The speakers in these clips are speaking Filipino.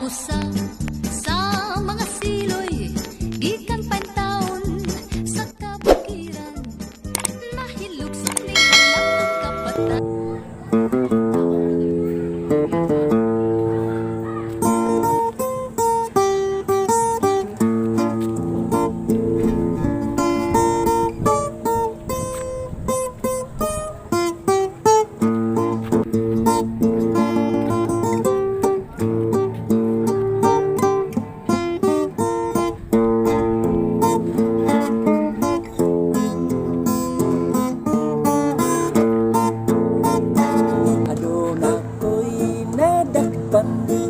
sa mga siloy, gikan pantaon sa kabukiran, nahilog sa nilang kapatan.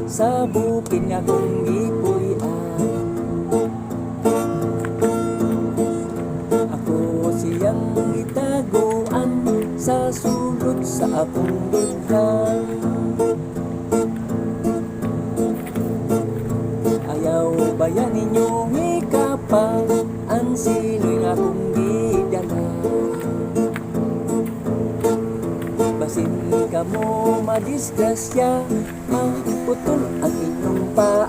Sa bukid nga kong gipuy-an, ako siyang itaguan sa sulod sa akong dughan. Ayaw bayan ninyong ikapang ang sinoy nga kong gidala. Basin ka mo madisgrasya, maputol ang inyong paa.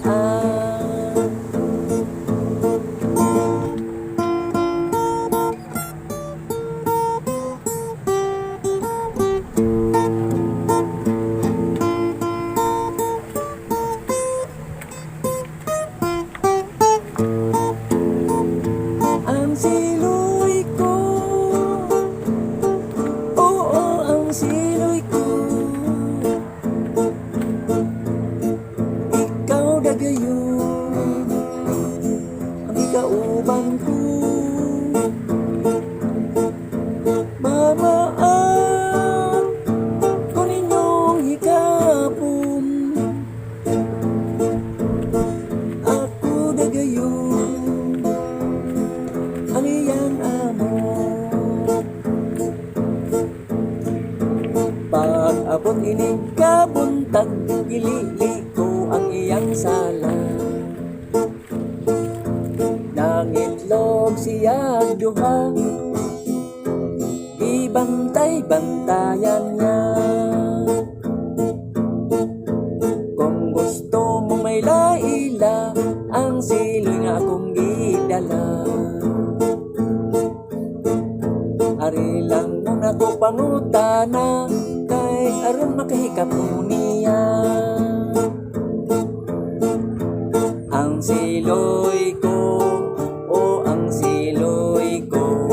Ang siloy ko, oo, ang siloy ko, ikaw dagayon ang ikauban ko. Mamaan ko ninyong hikapon, ako dagayon ang iyang amo. Pag-abot inig kabuntag, ilili ko ang iyang sala. Nangitlog siya duha, ibantay-bantayan niya. Kung gusto mo may laila, ang siloy nga akong gidala. Ari lang muna ko pangutana, kay aron makahikap mo niya. Ang siloy ko, o ang siloy ko,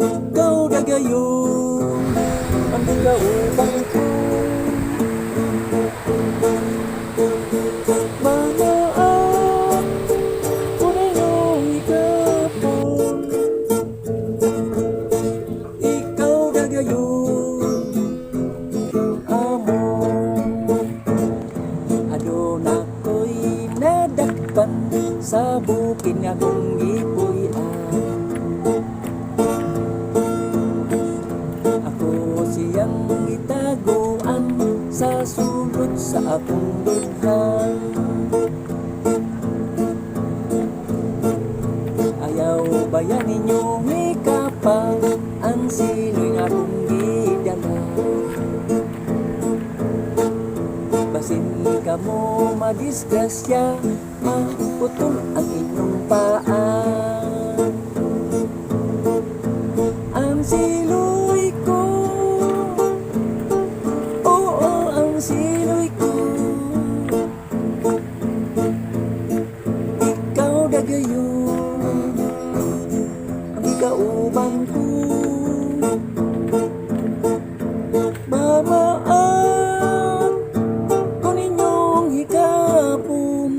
ikaw dagayon ang ikauban ko. Magaan ko na iyong ikapon, ikaw dagayon amo. Adon ako'y nadakpan sa bukid nga kong gipuy-an, ako siyang itaguan sa sulod sa akong dughan. Ayaw bayan ninyong ikapang ang sinoy nga kong gidala. Basin ka mo madisgrasya, maputol ang inyong paa. Ang siloy ko, oo, ang siloy ko, ikaw dagayon ang ikauban ko. Mamaan ko ninyong hikapon,